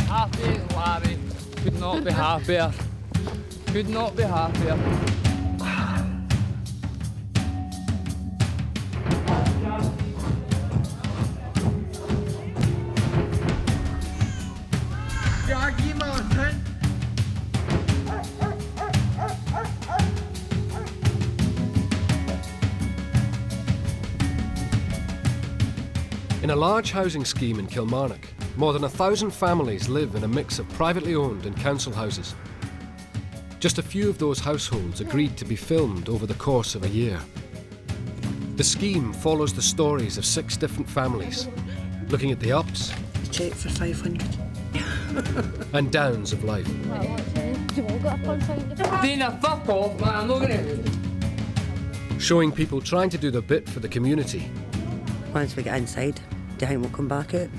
Happy Larry. Could not be happier. Could not be happier. In a large housing scheme in Kilmarnock, more than 1,000 families live in a mix of privately owned and council houses. Just a few of those households agreed to be filmed over the course of a year. The scheme follows the stories of 6 different families, looking at the ups Check for 500. and downs of life. Dayna, fuck off, man. I'm not gonna. Showing people trying to do their bit for the community. Once we get inside, do you think we'll come back out?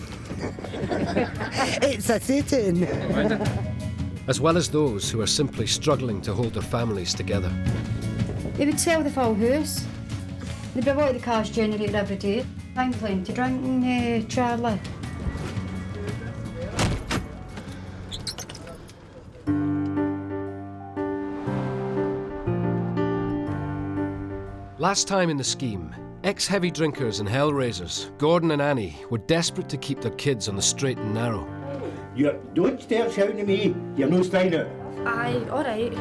It's a Satan! As well as those who are simply struggling to hold their families together. They would sell the full house. They'd be what the cars generated every day. I'm plenty drinking, Charlie. Last time in the scheme, ex-heavy drinkers and hellraisers, Gordon and Annie, were desperate to keep their kids on the straight and narrow. Don't start shouting at me, you're no staying out. Aye, all right.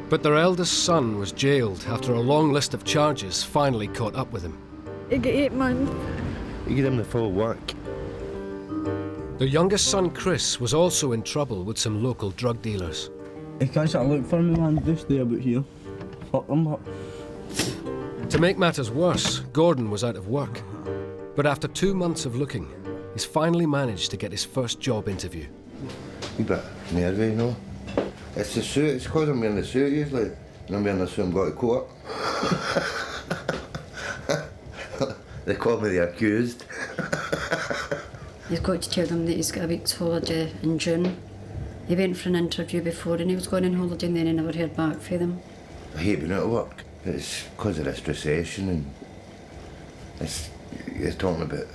But their eldest son was jailed after a long list of charges finally caught up with him. You get 8 months. You give them the full work. Their youngest son, Chris, was also in trouble with some local drug dealers. He can't look for me, man. Just stay about here. Fuck them up. To make matters worse, Gordon was out of work. But after 2 months of looking, he's finally managed to get his first job interview. A bit nervy, you know. It's the suit, it's because I'm wearing the suit usually, and I'm wearing the suit and got a coat. They call me the accused. He's got to tell them that he's got a week's holiday in June. He went for an interview before and he was going on holiday and then he never heard back from them. I hate being out of work. It's because of this recession and you're talking about,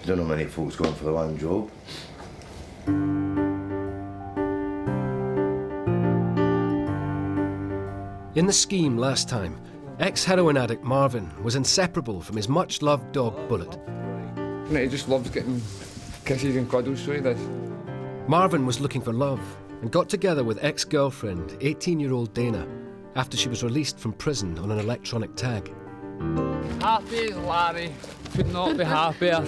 I don't know many folks going for the one job. In the scheme last time, ex-heroin addict Marvin was inseparable from his much-loved dog Bullet. He just loves getting kisses and cuddles, so he does. Marvin was looking for love and got together with ex-girlfriend, 18-year-old Dayna, after she was released from prison on an electronic tag. Happy Larry. Could not be happier.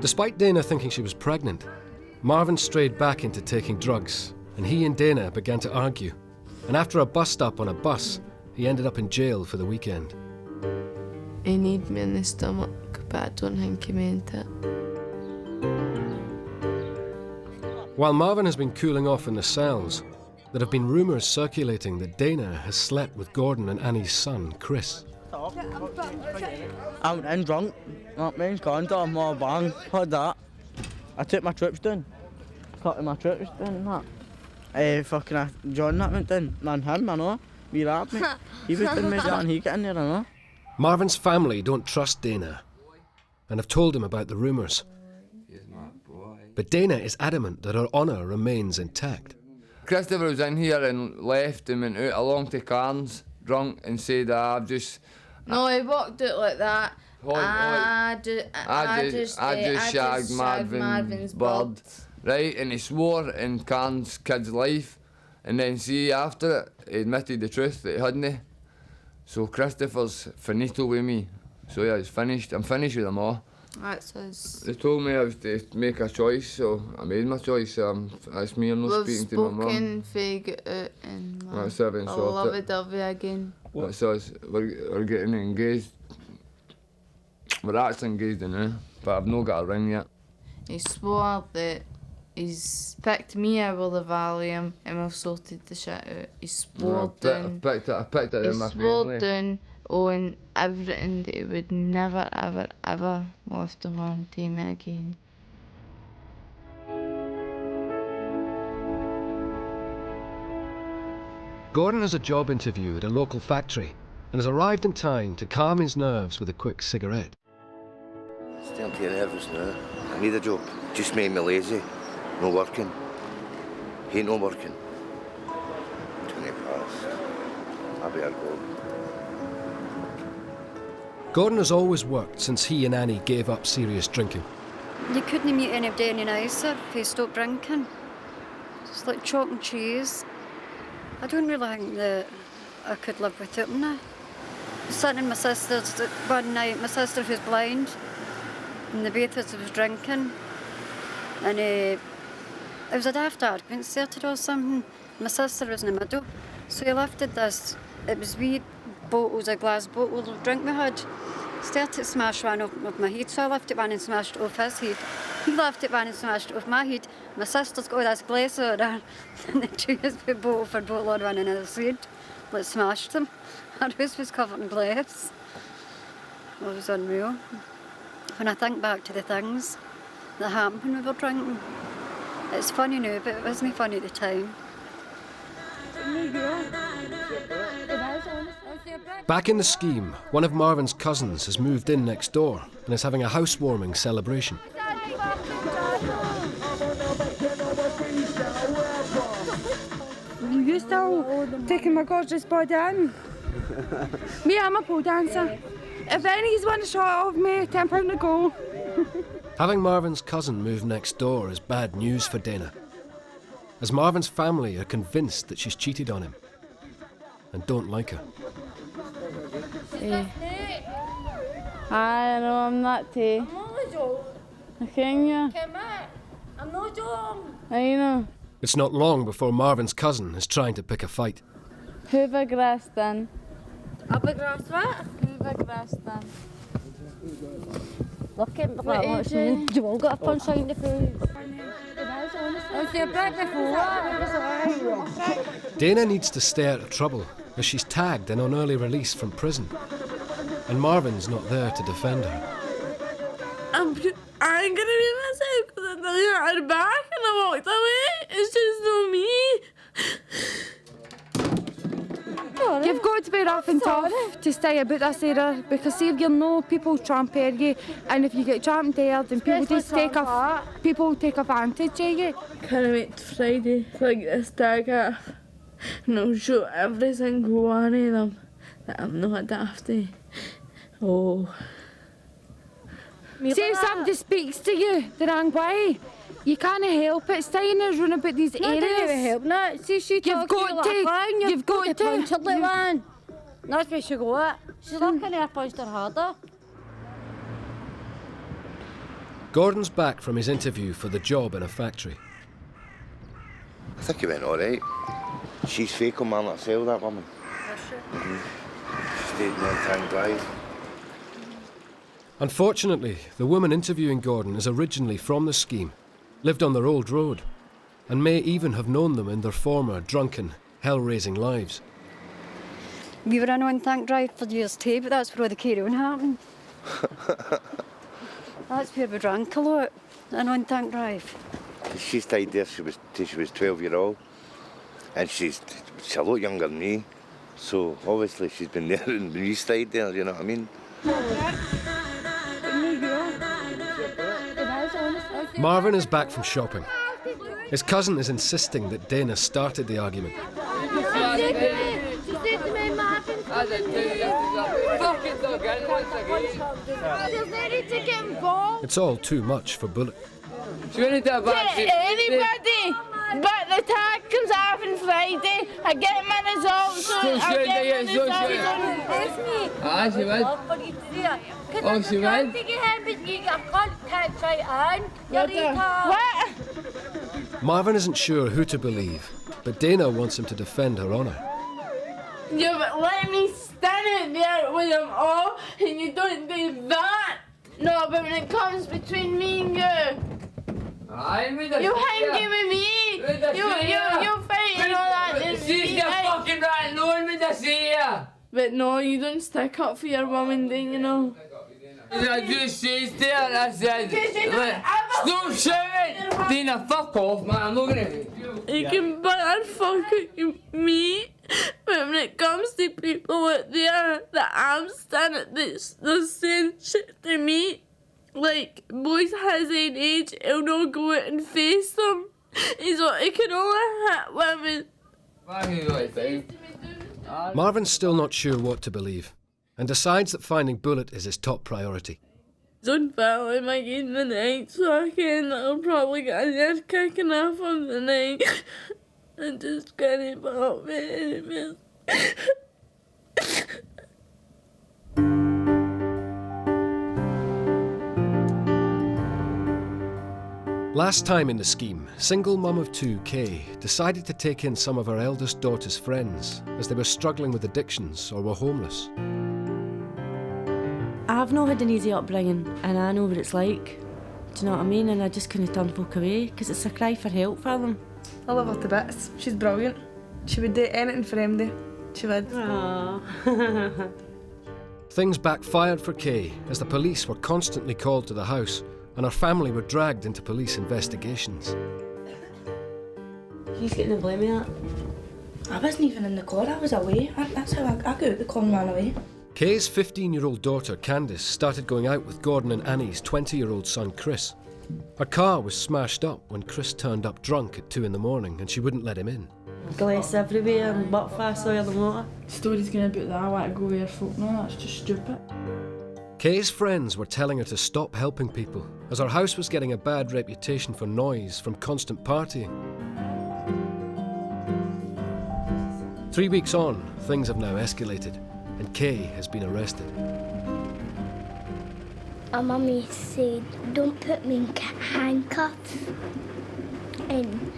Despite Dayna thinking she was pregnant, Marvin strayed back into taking drugs, and he and Dayna began to argue. And after a bust-up on a bus, he ended up in jail for the weekend. He kneed me in the stomach, but I don't think he meant it. While Marvin has been cooling off in the cells, there have been rumours circulating that Dayna has slept with Gordon and Annie's son, Chris. I went in drunk. That means condom, more bang. Heard that. I took my trips down. Cut my trips down and that. Fucking John that went in. Man, him, I know. We rapped me. He was in me and he got in there, I know. Marvin's family don't trust Dayna and have told him about the rumours. But Dayna is adamant that her honour remains intact. Christopher was in here and left and went out along to Cairns, drunk, and said, I've just... No, he walked out like that. I just shagged Marvin's bird. Right, and he swore in Cairns' kid's life. And then see, after it, he admitted the truth that he hadn't. So Christopher's finito with me. So yeah, it's finished. I'm finished with them all. That's us. They told me I was to make a choice, so I made my choice. It's me, I'm not speaking to my mum. We've spoken, fake it out, and That's it, and I'll love sorted. it, Dovey again. That's us. We're getting engaged. We're actually engaged now, but I've not got a ring yet. He swore that he's picked me out with the Valium and we've sorted the shit out. He swore down. I picked it He in my swore family. down on everything that he would never, ever, ever lost a one to me again. Gordon has a job interview at a local factory and has arrived in time to calm his nerves with a quick cigarette. I'm too nervous now. I need a job. Just made me lazy. No working. Ain't no working. 20 past. I better go. Gordon has always worked since he and Annie gave up serious drinking. You couldn't meet anybody any nicer if you stopped drinking. It's like chalk and cheese. I don't really think that I could live without them now. Sitting in my sister's one night, my sister who's blind, and the both of us was drinking. And it was a daft argument started or something. My sister was in the middle. So he lifted this, it was wee bottles, a glass bottle of drink we had. Started to smash one off my head, so I lifted one and smashed it off his head. He lifted one and smashed it off my head. My sister's got this glass on her, and the two of us put bottle for bottle on one another's head. Like smashed them. Our house was covered in glass. It was unreal. When I think back to the things that happened when we were drinking, it's funny now, but it wasn't funny at the time. Back in the scheme, one of Marvin's cousins has moved in next door and is having a housewarming celebration. You still taking my gorgeous body in? Me, I'm a pole dancer. If any's want a shot of me, £10 to go. Having Marvin's cousin move next door is bad news for Dayna, as Marvin's family are convinced that she's cheated on him and don't like her. I know I'm not tea. Can you? I'm not young. I know. It's not long before Marvin's cousin is trying to pick a fight. Who've I grass then? Up a grass what? Who've I grass then? Look at me. You won't get a punch in the face. Dayna needs to stay out of trouble as she's tagged and on early release from prison. And Marvin's not there to defend her. I ain't gonna be myself because I thought you had her back and I walked away. It's just not me. You've got to be rough and tough to stay about this era, because see if you know people tramp you, and if you get tramped there, then people just take advantage of you. Can't wait till Friday to get this tag off and I'll show every single one of them that I'm not dafty. Oh. See if somebody speaks to you the wrong way, you can't help it. Staying there running about these areas. Not help that. See, she You've got to. You've got to punch her like one. That's where she got it. She's looking at her punched her harder. Gordon's back from his interview for the job in a factory. I think it went all right. She's fake on man herself, that woman. She stayed in Time Drive. Unfortunately, the woman interviewing Gordon is originally from the scheme, lived on their old road, and may even have known them in their former drunken, hell-raising lives. We were in on Thank Drive for years too, but that's where all the carry-on happened. That's where we drank a lot, in on Thank Drive. She stayed there till she was 12-year-old, and she's a lot younger than me, so obviously she's been there and we stayed there, you know what I mean? Marvin is back from shopping. His cousin is insisting that Dayna started the argument. It's all too much for Bullock. Anybody, but the tag comes off on Friday. I get my results on. I get my results on. Aye, she will. Oh, she will. What? Marvin isn't sure who to believe, but Dayna wants him to defend her honour. Yeah, but let me stand there with them all, and you don't do that. No, but when it comes between me and you. You hanging with me! You fighting all that! She's the fucking right knowing me to see ya! But no, you don't stick up for your woman, do you know? I just says there, I said, stop shouting! Dayna, fuck off, man, I'm not gonna... You can bad fucking me, but when it comes to people out there that I'm standing, they're saying shit to me. like, boys his own age, he'll not go out and face them. He's like, he can only hit women. Marvin's still not sure what to believe and decides that finding Bullet is his top priority. His own family might give him the night, so I can, I'll probably get a nerve kicking off on the night and just get him out there. Last time in the scheme, single mum of two, Kay, decided to take in some of her eldest daughter's friends as they were struggling with addictions or were homeless. I've not had an easy upbringing and I know what it's like. Do you know what I mean? And I just couldn't turn folk away because it's a cry for help for them. I love her to bits. She's brilliant. She would do anything for Emily. She would. Aww. Things backfired for Kay as the police were constantly called to the house and her family were dragged into police investigations. She's getting the blame of that. I wasn't even in the car, I was away. That's how I got out the car and ran away. Kay's 15-year-old daughter, Candice, started going out with Gordon and Annie's 20-year-old son, Chris. Her car was smashed up when Chris turned up drunk at 2 in the morning and she wouldn't let him in. Glass everywhere and butt fast oil and water. Stories going about that, I want to go where folk know, that's just stupid. Kay's friends were telling her to stop helping people as her house was getting a bad reputation for noise from constant partying. 3 weeks on, things have now escalated and Kay has been arrested. My mummy said, don't put me in handcuffs. And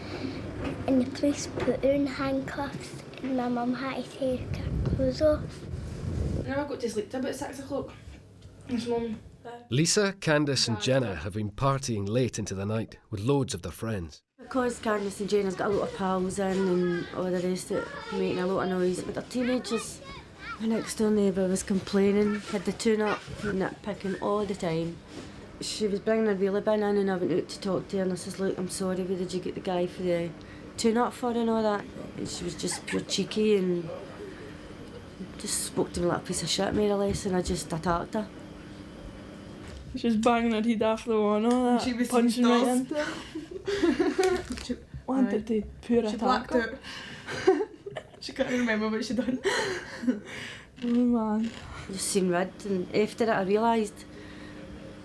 the police put her in handcuffs and my mum had to take her clothes off. And I got to sleep till about 6 o'clock. This morning. Lisa, Candice and Jenna have been partying late into the night with loads of their friends. Because Candice and Jenna's got a lot of pals in and all the rest of it, making a lot of noise, but they're teenagers. My next door neighbour was complaining, had the tune-up, nitpicking all the time. She was bringing her wheelie bin in and I went out to talk to her and I says, look, I'm sorry, where did you get the guy for the tune-up for and all that? And she was just pure cheeky and just spoke to me like a piece of shit, more or less, and I just attacked her. She was banging her head off the wall and all that, She was punching right in. She wanted to pure She attack blacked her. out. She can't even remember what she done. Oh man. I just seen red and after it I realised,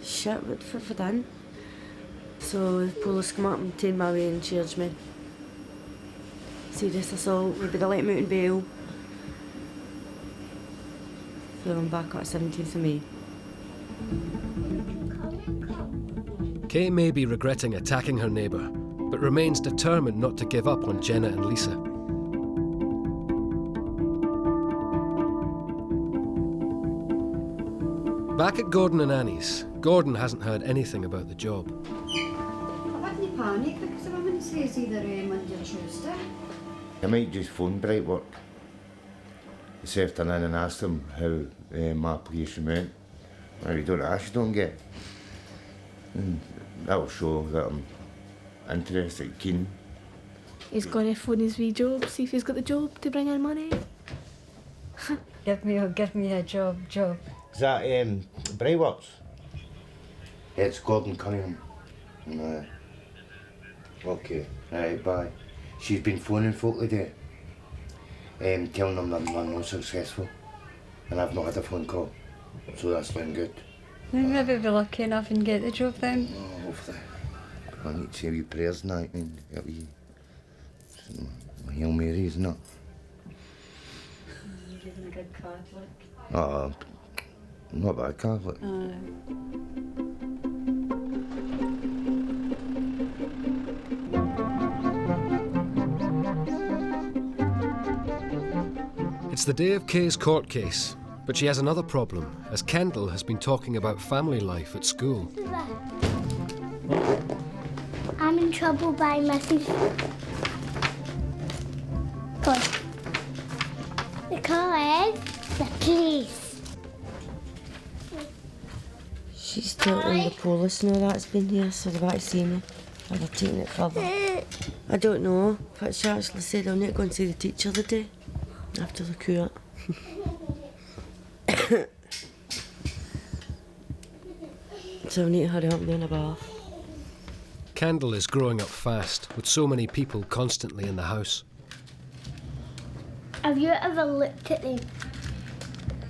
shit, what have I done? So the police come up and taken me away and charged me. Serious assault, we better let him out in bail. So I'm back on 17th of May. Kay may be regretting attacking her neighbour, but remains determined not to give up on Jenna and Lisa. Back at Gordon and Annie's, Gordon hasn't heard anything about the job. I wouldn't panic because the woman says either Monday or Tuesday. I might just phone Brightwork this afternoon and ask them how my application went. If you don't ask, you don't get. And that will show that I'm interested, keen. He's going to phone his wee job, see if he's got the job to bring in money. Give me a job. Is that Brightworks? It's Gordon Cunningham. No. Okay, right, bye. She's been phoning folk today, telling them that I'm not successful, and I've not had a phone call, so that's been good. Then maybe be lucky enough and get the job then. Oh, hopefully. I need to say a wee prayers tonight and get a wee Hail Mary, isn't it? You're a good Catholic. Oh, I'm not bad Catholic. It's the day of Kay's court case, but she has another problem, as Kendall has been talking about family life at school. I'm in trouble by Mrs. Good. Because the police. She's telling the police and all that's been here, so they're about to see me. Or they're taking it further. I don't know, but she actually said I'll not go and see the teacher today, after the court. so I need to hurry up and do a bath. Kendall is growing up fast, with so many people constantly in the house. Have you ever looked at them?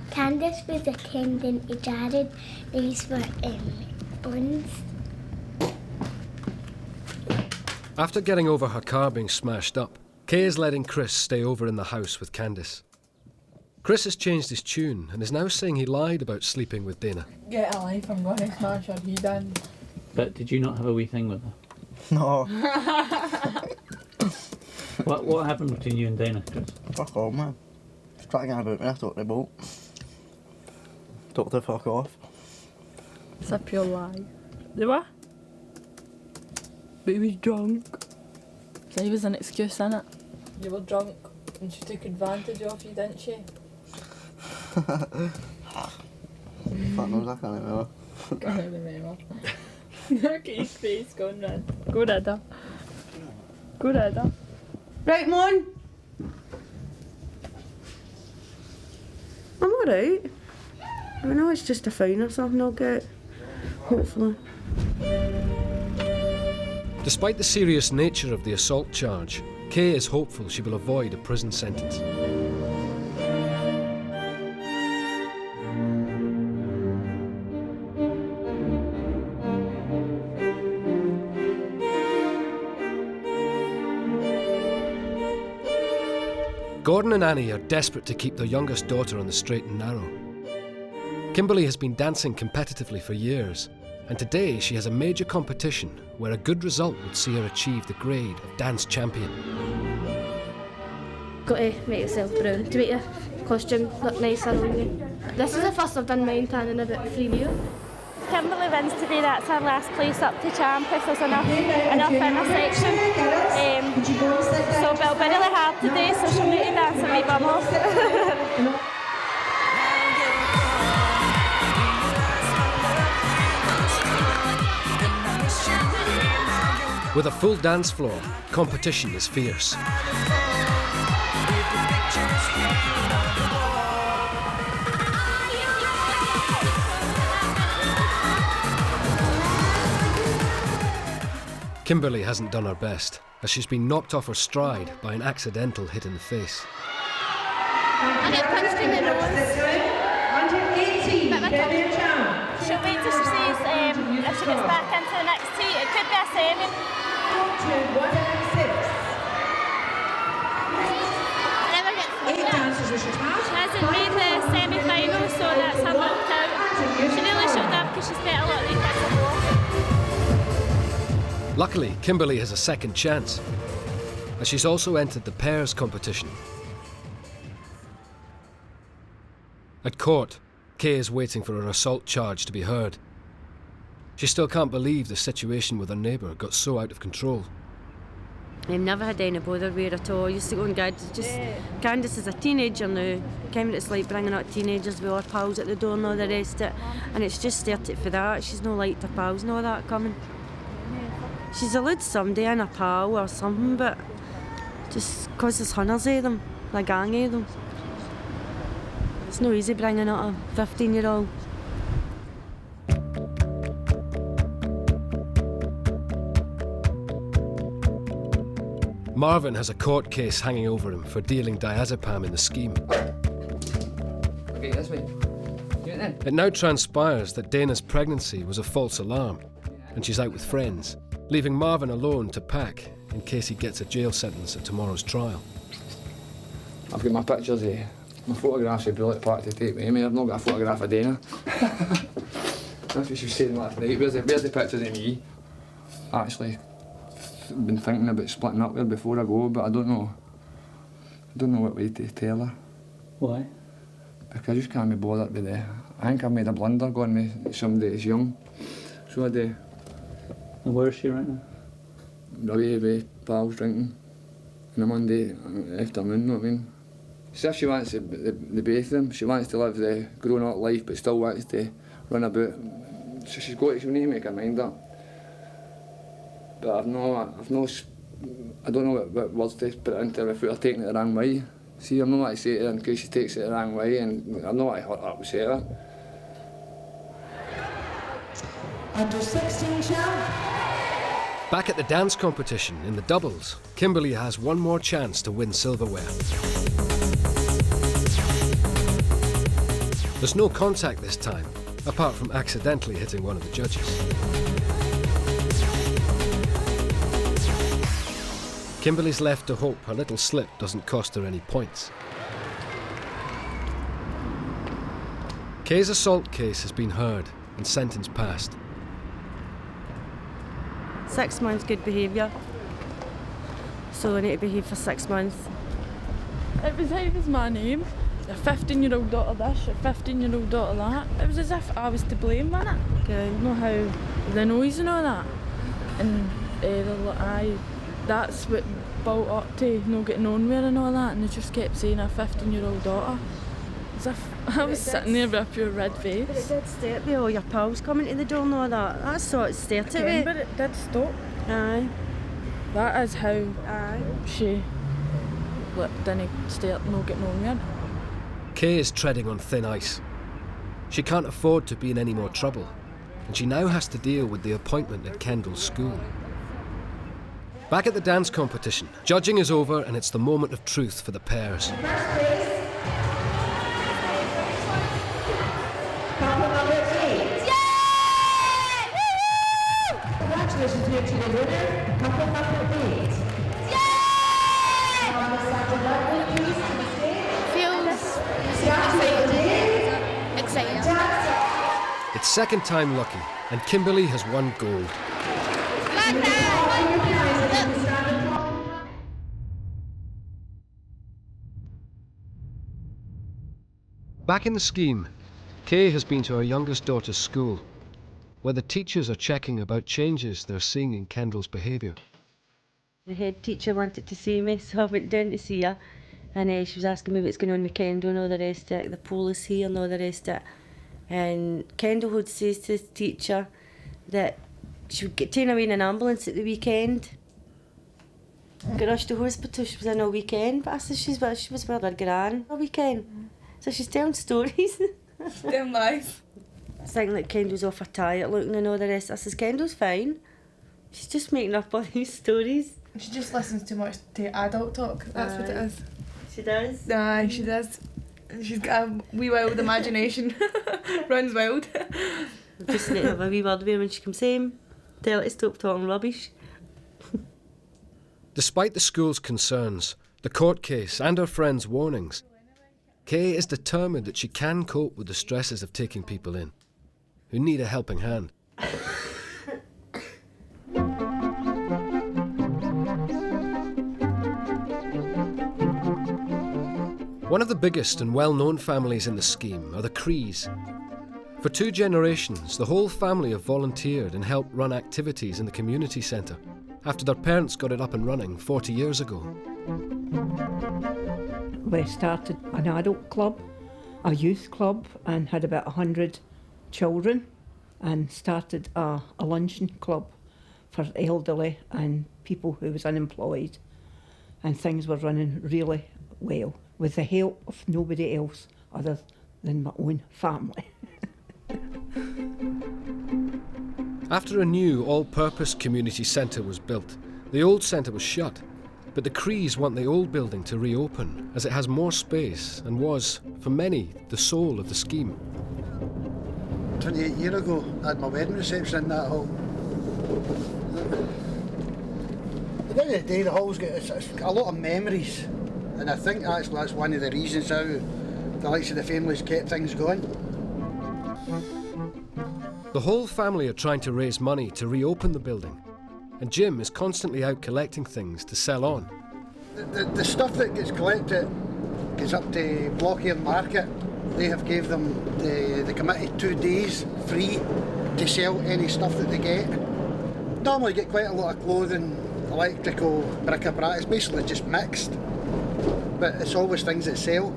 Candace was attending to Jared. These were buns. After getting over her car being smashed up, Kay is letting Chris stay over in the house with Candace. Chris has changed his tune and is now saying he lied about sleeping with Dayna. Get a life, I'm going to smash her, he done. But did you not have a wee thing with her? No. What happened between you and Dayna, Chris? Fuck off, man. She's trying to get about me, I took the boat. Took the fuck off. It's a pure lie. They were? But he was drunk. So he was an excuse, innit? You were drunk and she took advantage of you, didn't she? Fuck knows, I can't remember. Can't remember. Look at his face going red. Go redder. Go redder. Right, Mon. I'm alright. I know it's just a fine or something I'll get. Hopefully. Despite the serious nature of the assault charge, Kay is hopeful she will avoid a prison sentence. Gordon and Annie are desperate to keep their youngest daughter on the straight and narrow. Kimberly has been dancing competitively for years, and today she has a major competition where a good result would see her achieve the grade of dance champion. Got to make yourself brown to make your costume look nicer on you. This is the first I've done mine tan in about 3 years. Kimberly wins today, that's her last place up to champ if there's enough in her section. So it'll be really hard today, so she'll need to dance a wee bum off. With a full dance floor, competition is fierce. Kimberly hasn't done her best, as she's been knocked off her stride by an accidental hit in the face. I get punched in the nose. She'll wait till she sees if she gets back into the next heat. It could be a semi. She hasn't made the semi-final, so that's her knocked out. She really should have because she's beat a lot of these kids before. Luckily, Kimberly has a second chance, as she's also entered the pairs competition. At court, Kay is waiting for her assault charge to be heard. She still can't believe the situation with her neighbour got so out of control. I've never had any bother with her at all. I used to go and get just Candace is a teenager now. Kind of it's like bringing up teenagers with her pals at the door and all the rest of it. And it's just started for that. She's no like her pals and all that coming. She's allowed somebody in a pal or something, but just because there's hundreds of them, a gang of them. It's no easy bringing up a 15-year-old. Marvin has a court case hanging over him for dealing diazepam in the scheme. Okay, this way. Get in. It now transpires that Dayna's pregnancy was a false alarm, and she's out with friends, leaving Marvin alone to pack in case he gets a jail sentence at tomorrow's trial. I've got my pictures here. My photographs of Bullet Park to take with me. I've not got a photograph of Dayna. That's what she was saying last night. Where's the pictures of me? Actually, I've been thinking about splitting up with her before I go, but I don't know. I don't know what way to tell her. Why? Because I just can't be bothered with the... I think I've made a blunder going with somebody that's young. So I do. And where is she right now? Away with pals drinking on a Monday afternoon, you know what I mean? So if she wants the both of them, she wants to live the grown-up life but still wants to run about. So she'll need to make her mind up. But I don't know what words to put into her without her taking it the wrong way. See, I'm not what to say to her in case she takes it the wrong way, and I'm not what to hurt her, upset her. Under 16 champ. Back at the dance competition in the doubles, Kimberly has one more chance to win silverware. There's no contact this time, apart from accidentally hitting one of the judges. Kimberly's left to hope her little slip doesn't cost her any points. Kay's assault case has been heard and sentence passed. 6 months good behaviour. So I need to behave for 6 months. It was like it was my name. Your 15-year-old daughter this, your 15-year-old daughter that. It was as if I was to blame, wasn't it? Okay. You know how the noise and all that. And they're like, aye, that's what built up to not getting on with her and all that. And they just kept saying her 15-year-old daughter. As if I was sitting there with a pure red face. But it did start with all your pals coming to the door and all that. That's sort of started with. But it did stop. Aye. That is how she didn't start not getting on with her. Kay is treading on thin ice. She can't afford to be in any more trouble, and she now has to deal with the appointment at Kendall's school. Back at the dance competition, judging is over and it's the moment of truth for the pairs. Congratulations here to the winner, couple number 8. Feels exciting. It's second time lucky, and Kimberly has won gold. Back in the scheme, Kay has been to her youngest daughter's school, where the teachers are checking about changes they're seeing in Kendall's behaviour. The head teacher wanted to see me, so I went down to see her, and she was asking me what's going on with Kendall and all the rest of it, the police here and all the rest of it. And Kendall would say to the teacher that she would get taken away in an ambulance at the weekend. Got rushed to hospital, she was in all weekend, but I said she was with her gran all weekend. So she's telling stories. Damn lies. Saying that Kendall's off her tired looking and all the rest. I says, Kendall's fine. She's just making up all these stories. She just listens too much to adult talk. That's what it is. She does? Aye, she does. She's got a wee wild imagination. Runs wild. I just need to have a wee word with her when she comes home. Tell her to stop talking rubbish. Despite the school's concerns, the court case and her friends' warnings, Kay is determined that she can cope with the stresses of taking people in who need a helping hand. One of the biggest and well-known families in the scheme are the Crees. For 2 generations, the whole family have volunteered and helped run activities in the community centre after their parents got it up and running 40 years ago. We started an adult club, a youth club, and had about 100 children, and started a luncheon club for elderly and people who was unemployed, and things were running really well with the help of nobody else other than my own family. After a new all-purpose community centre was built, the old centre was shut, but the Crees want the old building to reopen as it has more space and was, for many, the soul of the scheme. 28 years ago, I had my wedding reception in that hall. At the end of the day, the hall's got a lot of memories, and I think actually that's one of the reasons how the likes of the families kept things going. The whole family are trying to raise money to reopen the building, and Jim is constantly out collecting things to sell on. The stuff that gets collected goes up to Blockhill Market. They have gave them, the committee, 2 days free to sell any stuff that they get. Normally get quite a lot of clothing, electrical, bric-a-brac. It's basically just mixed, but it's always things that sell.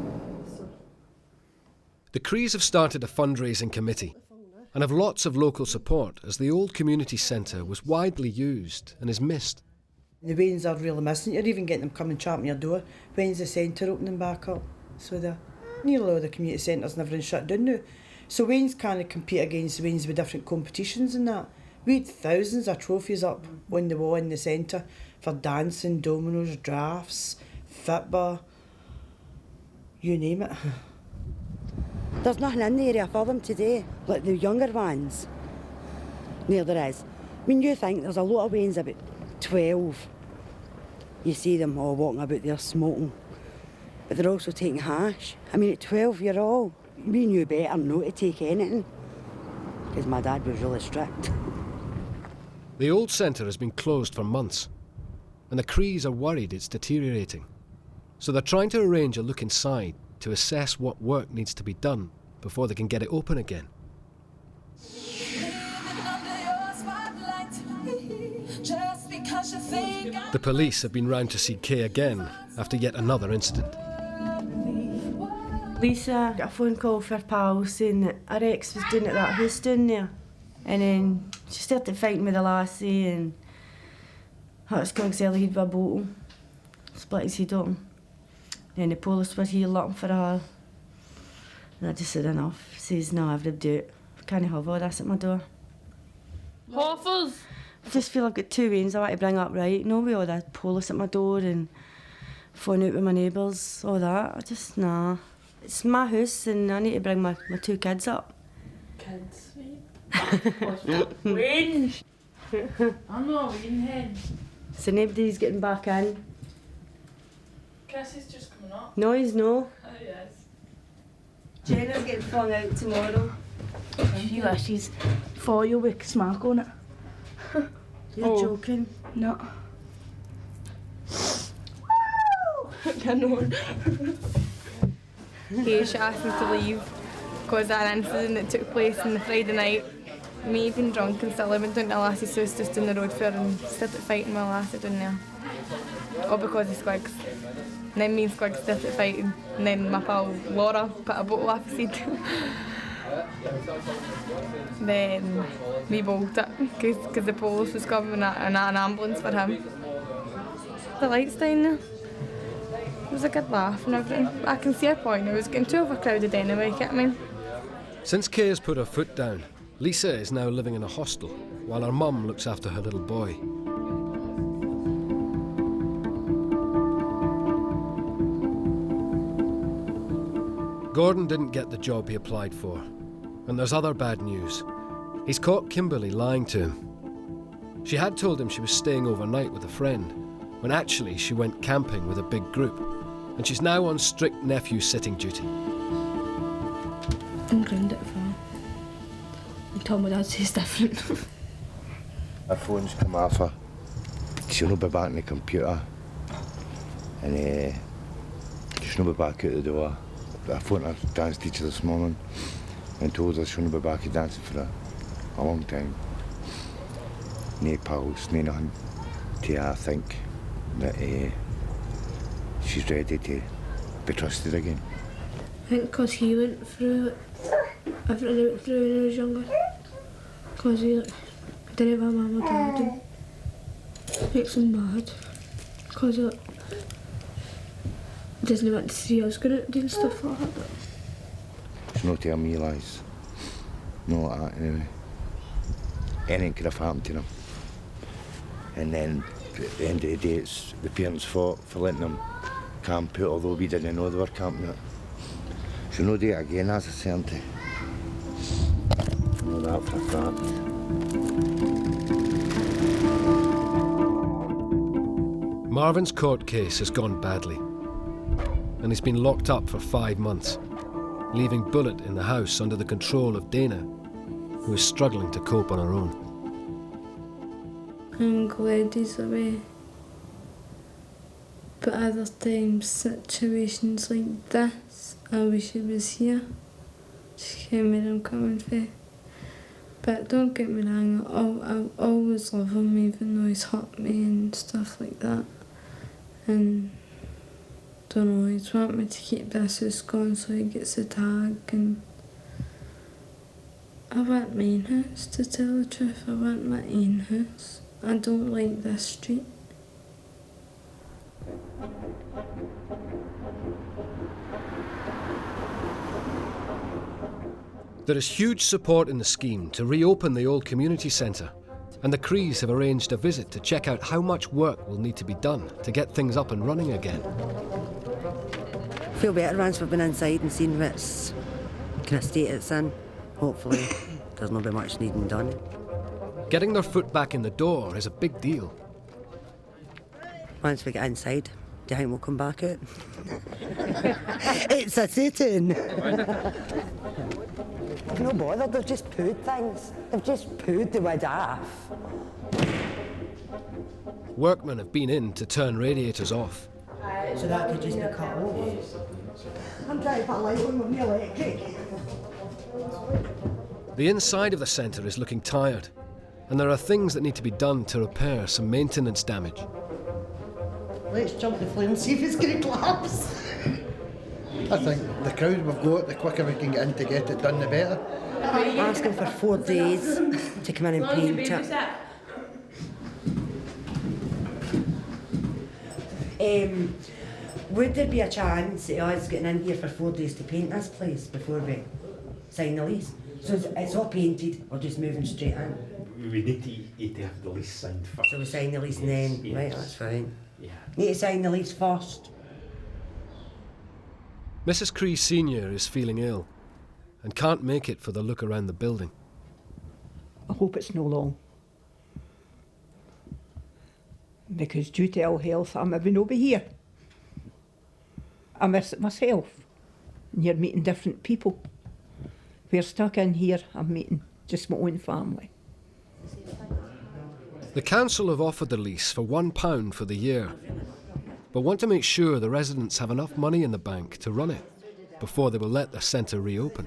The Crees have started a fundraising committee and have lots of local support as the old community centre was widely used and is missed. The weddings are really missing. You're even getting them come and chat on your door. When's the centre opening back up? So nearly all the community centres and everything shut down now. So Wayne's kind of compete against Wayne's with different competitions and that. We had thousands of trophies up on the wall in the centre for dancing, dominoes, drafts, football, you name it. There's nothing in the area for them today, like the younger ones. No, there is. When you think there's a lot of Waynes about 12, you see them all walking about there smoking, but they're also taking hash. I mean, at 12 you're all, we knew better not to take anything, because my dad was really strict. The old centre has been closed for months, and the Crees are worried it's deteriorating. So they're trying to arrange a look inside to assess what work needs to be done before they can get it open again. The police have been round to see Kay again after yet another incident. Lisa got a phone call for her pal saying that her ex was down at that house down there. And then she started fighting with the lassie and that was going to sell he'd with a bottle, split his head open. Then the police were here looking for her. And I just said enough. Says, no, I would do it. I can't have all this at my door. Waffles! I just feel I've got two Waynes I want to bring up right. No, with all the police at my door and phone out with my neighbours, all that. I just, nah. It's my house and I need to bring my two kids up. Kids? Wayne! I'm not Wayne head. So nobody's getting back in. Chris is just coming up. No, he's no. Oh, yes. Jenna's getting flung out tomorrow. She wishes foil with smack on it. You're joking? No. I know. She asked me to leave because of an incident that took place on the Friday night. Me being drunk and still went down to Lassie's house just down the road for her and started fighting with Lassie down there. All because of Squigs. And then me and Squigs started fighting and then my pal Laura put a bottle off his head. Then we bolted because the police was coming and an ambulance for him. The lights down there. It was a good laugh and everything. I can see her point. It was getting too overcrowded anyway, get me? Since Kay has put her foot down, Lisa is now living in a hostel while her mum looks after her little boy. Gordon didn't get the job he applied for, and there's other bad news. He's caught Kimberly lying to him. She had told him she was staying overnight with a friend, when actually she went camping with a big group, and she's now on strict nephew sitting duty. I'm grounded for her. And Tom and Dad says different. Her phone's come off her. She'll not be back in the computer. And she'll not be back out the door. I phoned her dance teacher this morning and told her she'll not be back dancing for a long time. No pals, no nothing. I think that she's ready to be trusted again. I think because he went through everything I went through when I was younger. Because he didn't have a mum or dad and makes him mad. Because he doesn't want to see us going out doing stuff like that. She's not telling me lies. No like that anyway. Anything could have happened to them. And then at the end of the day it's the parents' fault for letting them camp out, although we didn't know they were camping out. She'll not do it again, that's a certainty. I know that for a fact. Marvin's court case has gone badly, and he's been locked up for 5 months, leaving Bullet in the house under the control of Dayna, who is struggling to cope on her own. I'm glad he's away. But other times, situations like this, I wish he was here. Just get where I'm coming from. But don't get me wrong, I'll always love him even though he's hurt me and stuff like that. And don't know, he's want me to keep this house going so he gets a tag, and I want my own house, to tell the truth. I want my own house. I don't like this street. There is huge support in the scheme to reopen the old community centre, and the Crees have arranged a visit to check out how much work will need to be done to get things up and running again. I feel better once we've been inside and seen what kind of state it's in. Hopefully there's not be much needing done. Getting their foot back in the door is a big deal. Once we get inside, do you think we'll come back out? It's a Satan! No bother, they've just pooed things. They've just pooed the wood off. Workmen have been in to turn radiators off. So that could just be cut off. I'm trying to put a light on with the electric. The inside of the centre is looking tired, and there are things that need to be done to repair some maintenance damage. Let's jump the flame and see if it's going to collapse. I think the crowd we've got, the quicker we can get in to get it done, the better. Asking for 4 days to come in and paint it. Would there be a chance of us getting in here for 4 days to paint this place before we sign the lease? So it's all painted, we're just moving straight in? We need to have the lease signed first. So we sign the lease and then, Yes. right, that's fine. Yeah. Need to sign the lease first. Mrs. Cree Sr. is feeling ill and can't make it for the look around the building. I hope it's no long. Because due to ill health, I'm maybe not be here. I miss it myself. And you're meeting different people. We're stuck in here, I'm meeting just my own family. The council have offered the lease for £1 for the year, but want to make sure the residents have enough money in the bank to run it before they will let the centre reopen.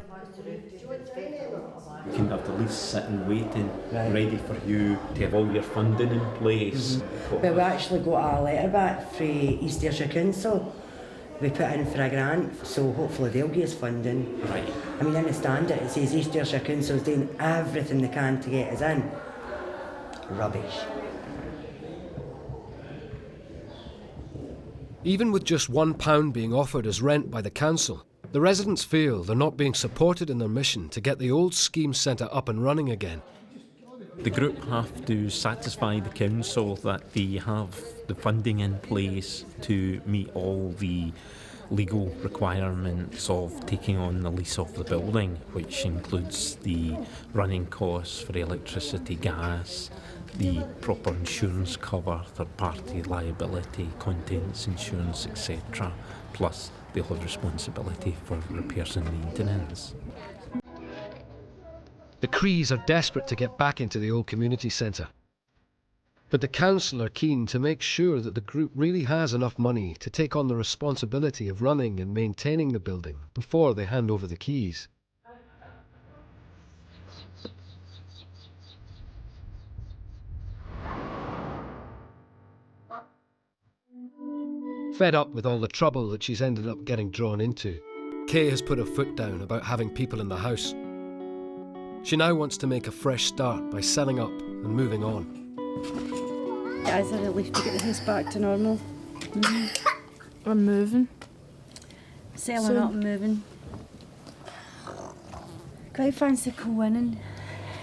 You can have the lease sitting, waiting, ready for you to have all your funding in place. But we actually got a letter back from East Ayrshire Council. We put in for a grant, so hopefully they'll give us funding. Right. I mean, in the standard, it says East Ayrshire Council is doing everything they can to get us in. Rubbish. Even with just £1 being offered as rent by the council, the residents feel they're not being supported in their mission to get the old scheme centre up and running again. The group have to satisfy the council that they have the funding in place to meet all the legal requirements of taking on the lease of the building, which includes the running costs for electricity, gas, the proper insurance cover, third-party liability, contents insurance, etc. Plus, they'll have responsibility for repairs and maintenance. The Crees are desperate to get back into the old community centre. But the council are keen to make sure that the group really has enough money to take on the responsibility of running and maintaining the building before they hand over the keys. Fed up with all the trouble that she's ended up getting drawn into, Kay has put her foot down about having people in the house. She now wants to make a fresh start by selling up and moving on. Guys, I'd at least get the house back to normal. I'm moving. Selling up and moving. Quite fancy co-winning,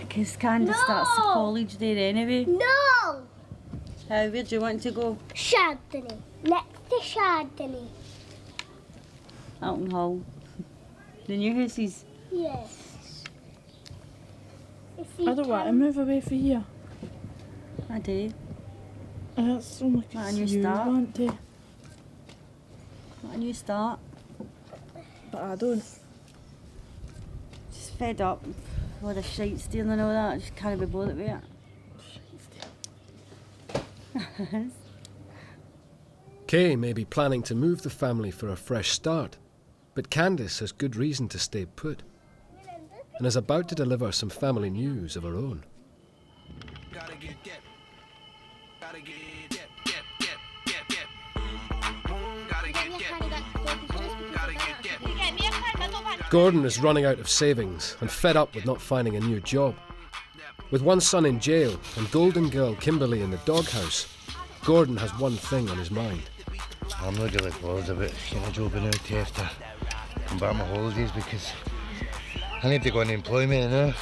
because Candace starts the college there anyway. No! Where do you want to go? Chardonnay. Next to Chardonnay. Alton Hall. The new houses. Yes. I don't want to move away from here. I do. That's only Want a because new you start? want to. Want a new start? But I don't. Just fed up with all the shite stealing and all that. I just can't be bothered with it. Kay may be planning to move the family for a fresh start, but Candace has good reason to stay put and is about to deliver some family news of her own. Gordon is running out of savings and fed up with not finding a new job. With one son in jail and golden girl Kimberly in the doghouse, Gordon has one thing on his mind. I'm not really bothered about getting a job now to have to come back on my holidays because I need to go on employment now.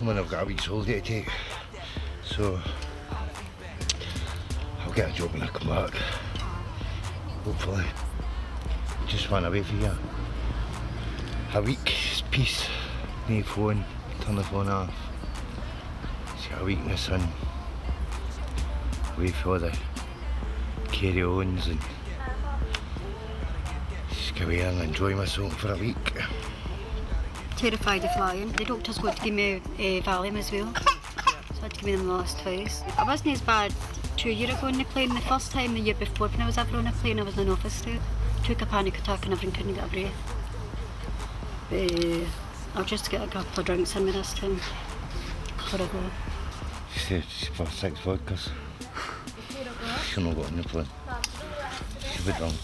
I mean, I've got a week's holiday to take, so I'll get a job when I come back. Hopefully. Just went away for you. A week's peace. No phone, turn the phone off. Just got a week in the sun. Away for all the carry-ons and just go away and enjoy myself for a week. Terrified of flying. The doctor's got to give me Valium as well. So I had to give me them the last twice. I wasn't as bad 2 years ago on the plane. The first time, the year before, when I was ever on a plane, I was in an office there. Took a panic attack and everyone couldn't get a breath. I'll just get a couple of drinks in me this time before I go. Just for 6 vodkas. She'll not go on the plane. She'll be drunk.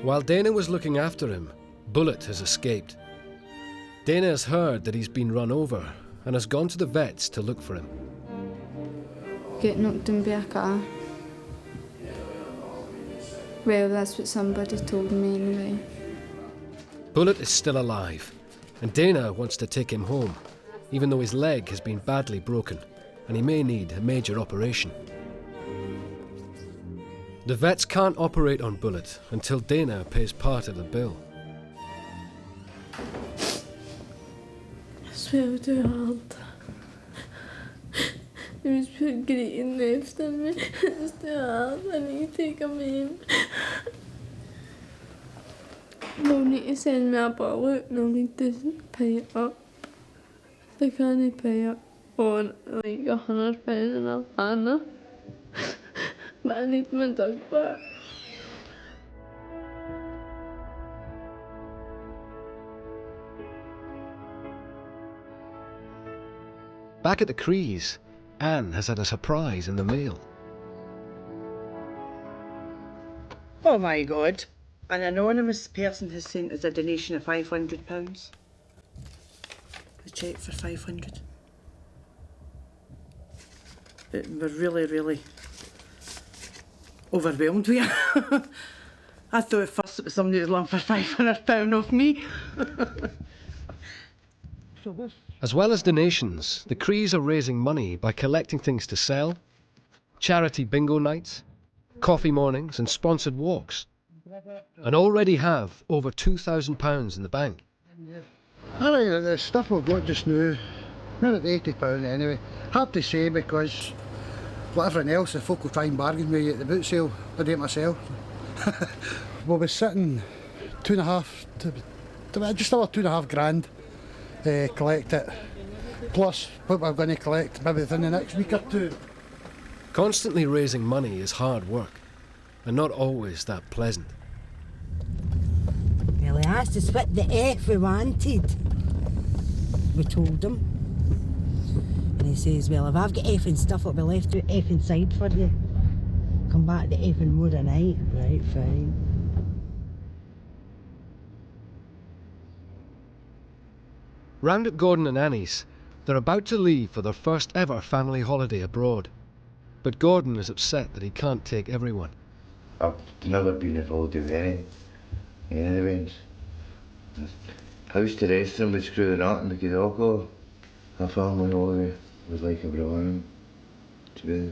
While Dayna was looking after him, Bullet has escaped. Dayna has heard that he's been run over and has gone to the vets to look for him. Get knocked in by a car. Well, that's what somebody told me anyway. Bullet is still alive, and Dayna wants to take him home, even though his leg has been badly broken and he may need a major operation. The vets can't operate on Bullet until Dayna pays part of the bill. I swear too hard. There was put grating left in me. It's too hard. I need to take him home. They'll need to send me a bullet and I'll need to pay it up. I can't pay it on like £100 in a lana. But I need my dog back. Back at the Crees, Anne has had a surprise in the mail. Oh my God. An anonymous person has sent us a donation of £500. A cheque for 500. But we're really overwhelmed with it. I thought at first it was somebody who was looking for £500 off me. As well as donations, the Crees are raising money by collecting things to sell, charity bingo nights, coffee mornings and sponsored walks, and already have over £2,000 in the bank. I think the stuff we've got just now, not at £80 anyway. Hard to say because whatever else, the folk will try and bargain with you at the boot sale. I do it myself. We'll be sitting just over £2.5 grand, collect it. Plus what we're going to collect maybe within the next week or two. Constantly raising money is hard work, and not always that pleasant. Well, he asked us what the F we wanted. We told him. And he says, well, if I've got effing stuff, it'll be left out effing side for you. Come back to effing more tonight. Right, fine. Round at Gordon and Annie's, they're about to leave for their first ever family holiday abroad. But Gordon is upset that he can't take everyone. I've never been involved with any events. House to rest them would screw the knot and we could all go. A family holiday would like everyone to be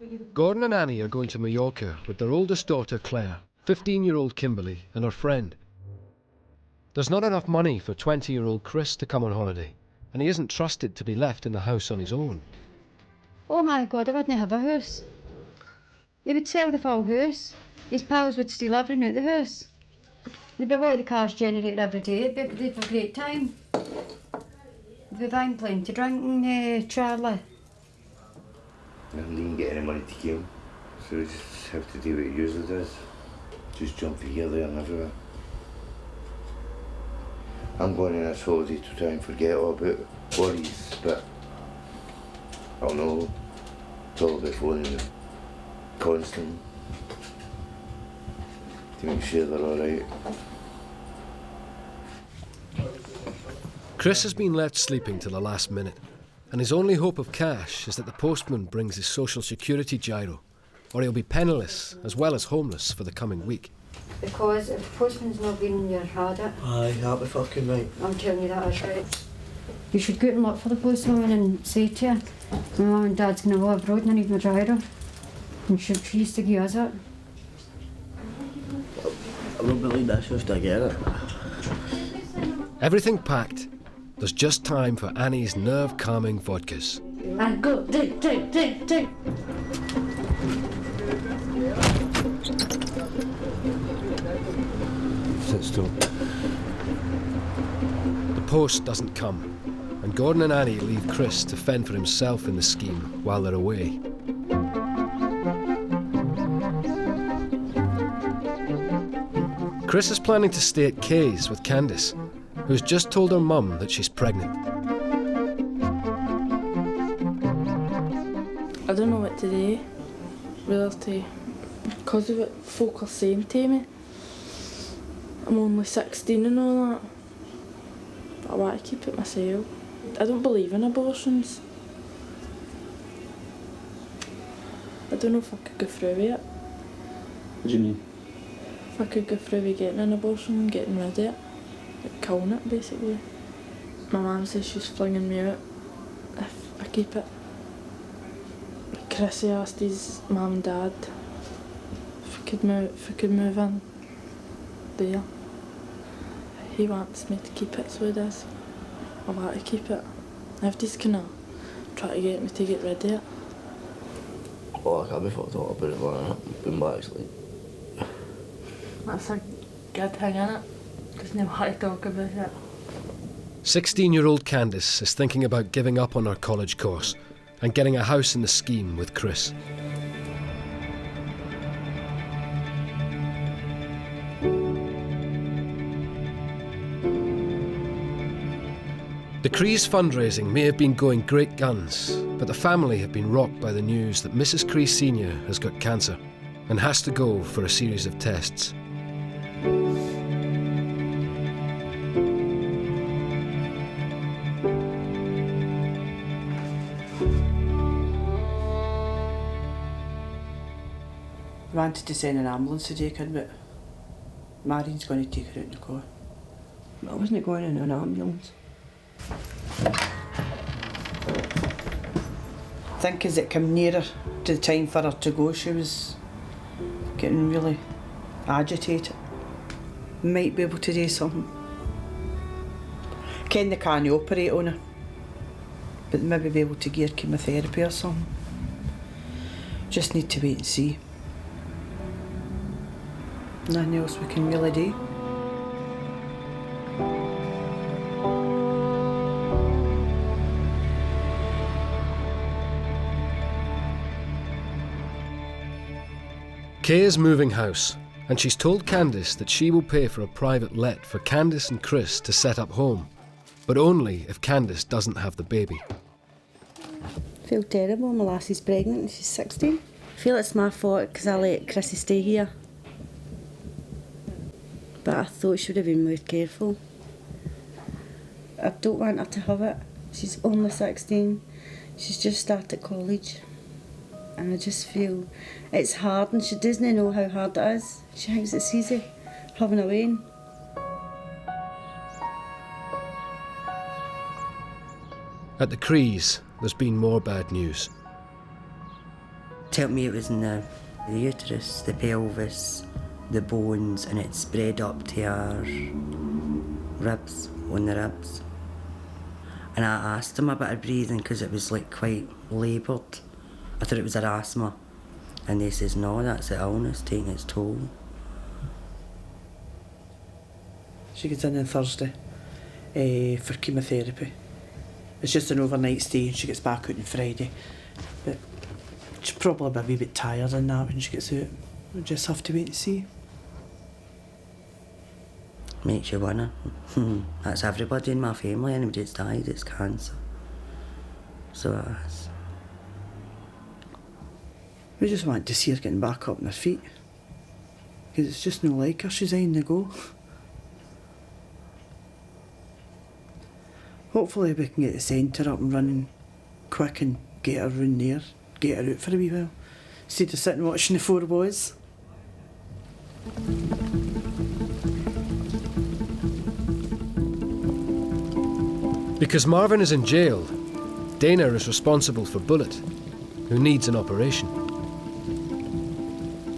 there. Gordon and Annie are going to Mallorca with their oldest daughter Claire, 15-year-old Kimberly and her friend. There's not enough money for 20-year-old Chris to come on holiday, and he isn't trusted to be left in the house on his own. Oh my God, I wouldn't have a house. He would sell the full house. His pals would steal everything out the house. They'd be what the cars generate every day. They'd have a great time. They'd be buying plenty to drink and travel. And didn't get any money to give him, so we just have to do what he usually does. Just jump from here, there and everywhere. I'm going on this holiday to try and forget all about worries, but I'll know it's all about phoning them constant to make sure they're alright. Chris has been left sleeping till the last minute, and his only hope of cash is that the postman brings his social security gyro, or he'll be penniless as well as homeless for the coming week. Because if the postman's not been in your habit, Aye, that'll be fucking right. I'm telling you that is right. You should go and look for the postman and say to her, my mum and dad's going to go abroad and I need my gyro. And she used to give us it. I won't believe this if I get it. Everything packed, there's just time for Annie's nerve-calming vodkas. And go, dig. Sit still. The post doesn't come, and Gordon and Annie leave Chris to fend for himself in the scheme while they're away. Chris is planning to stay at Kay's with Candice, who's just told her mum that she's pregnant. I don't know what to do, really, because of what folk are saying to me. I'm only 16 and all that, but I want to keep it myself. I don't believe in abortions. I don't know if I could go through with it. What do you mean? If I could go through with getting an abortion and getting rid of it, like killing it basically. My mum says she's flinging me out if I keep it. Chrissy asked his mum and dad if we could move in there. He wants me to keep it, so he does. I want to keep it. If he's gonna try to get me to get rid of it. Oh, I can't be fucked up about it, man. Been back asleep. That's a good thing, innit? Because no want to talk about it. 16-year-old Candice is thinking about giving up on her college course and getting a house in the scheme with Chris. The Crees fundraising may have been going great guns, but the family have been rocked by the news that Mrs. Cree Sr. has got cancer and has to go for a series of tests. I wanted to send an ambulance to take her, but Marvin's going to take her out in the car. I wasn't going in an ambulance. I think as it came nearer to the time for her to go, she was getting really agitated. Might be able to do something. Ken they can't operate on her, but maybe be able to give her chemotherapy or something. Just need to wait and see. Nothing else we can really do. Kay is moving house, and she's told Candice that she will pay for a private let for Candice and Chris to set up home, but only if Candice doesn't have the baby. I feel terrible. My lassie's pregnant and she's 16. I feel it's my fault because I let Chrissy stay here. But I thought she would have been more careful. I don't want her to have it. She's only 16. She's just started college. And I just feel it's hard, and she doesn't know how hard it is. She thinks it's easy having a wean. At the Crees, there's been more bad news. Told me it was in the uterus, the pelvis, the bones, and it spread up to her ribs, on the ribs. And I asked him about her breathing because it was like quite laboured. I thought it was her asthma, and they says no, that's the illness taking its toll. She gets in on Thursday for chemotherapy. It's just an overnight stay and she gets back out on Friday. But she'll probably be a wee bit tired and that when she gets out. We'll just have to wait and see. Makes you wonder. That's everybody in my family, anybody that's died, it's cancer. So that's... We just want to see her getting back up on her feet. Because it's just no like her, she's on the go. Hopefully we can get the centre up and running quick and get her round there, get her out for a wee while, instead of sitting watching the four boys. Because Marvin is in jail, Dayna is responsible for Bullet, who needs an operation.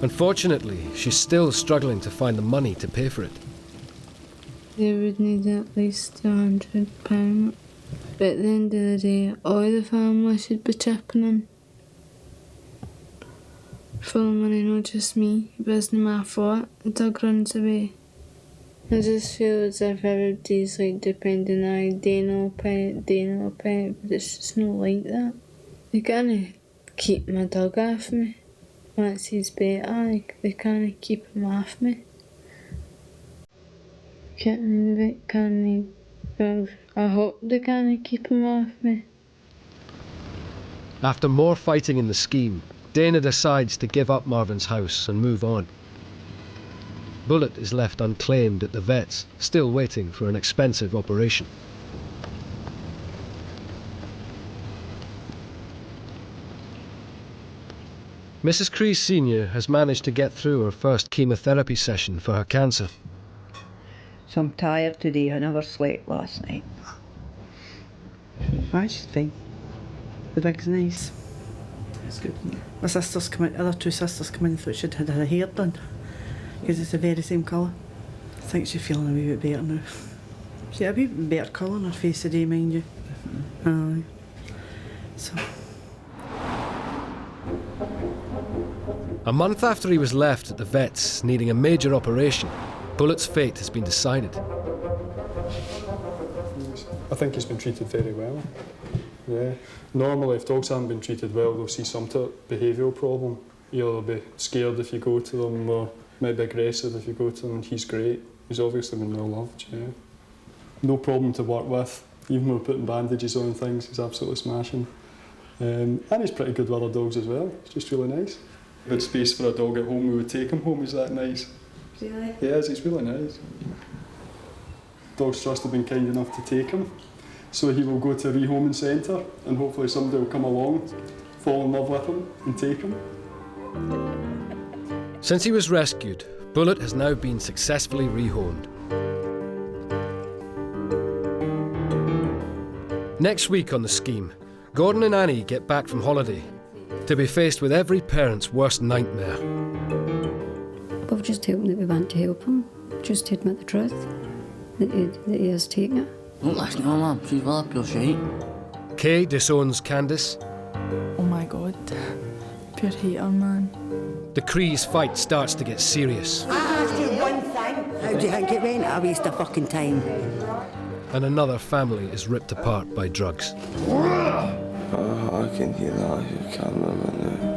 Unfortunately, she's still struggling to find the money to pay for it. They would need at least £100. But at the end of the day, all the family should be chipping in. For the money, not just me. It wasn't my fault. The dog runs away. I just feel as if everybody's like depending on Dayna will pay, but it's just not like that. They can't keep my dog off me. Once he's better, like, they can't keep him off me. Well, I hope they can't keep him off me. After more fighting in the scheme, Dayna decides to give up Marvin's house and move on. Bullet is left unclaimed at the vets, still waiting for an expensive operation. Mrs. Crees Sr. has managed to get through her first chemotherapy session for her cancer. So I'm tired today. I never slept last night. Aye, she's fine. The wig's nice. It's good. My sister's come in, other two sisters come in and thought she'd had her hair done, because it's the very same colour. I think she's feeling a wee bit better now. She had a wee bit better colour on her face today, mind you. Aye. So. A month after he was left at the vets, needing a major operation, Bullet's fate has been decided. I think he's been treated very well. Yeah. Normally, if dogs haven't been treated well, they'll see some behavioural problem. Either they'll be scared if you go to them, or maybe aggressive if you go to them. He's great. He's obviously been well loved, yeah. No problem to work with. Even when we're putting bandages on things, he's absolutely smashing. And he's pretty good with other dogs as well. It's just really nice. Good space for a dog at home. We would take him home. He's that nice. Really? Yes, he's really nice. Dogs Trust have been kind enough to take him, so he will go to a rehoming centre, and hopefully somebody will come along, fall in love with him and take him. Since he was rescued, Bullet has now been successfully rehomed. Next week on The Scheme, Gordon and Annie get back from holiday to be faced with every parent's worst nightmare. We've just told him that we want to help him, just to admit the truth, that he has taken it. Don't listen to her, Mum. She's well up your shite. Kay disowns Candice. Oh my God. Pure hater, man. The Crees fight starts to get serious. I asked you one thing. How do you think it went? A waste of fucking time. And another family is ripped apart by drugs. I can hear that if you can't remember now.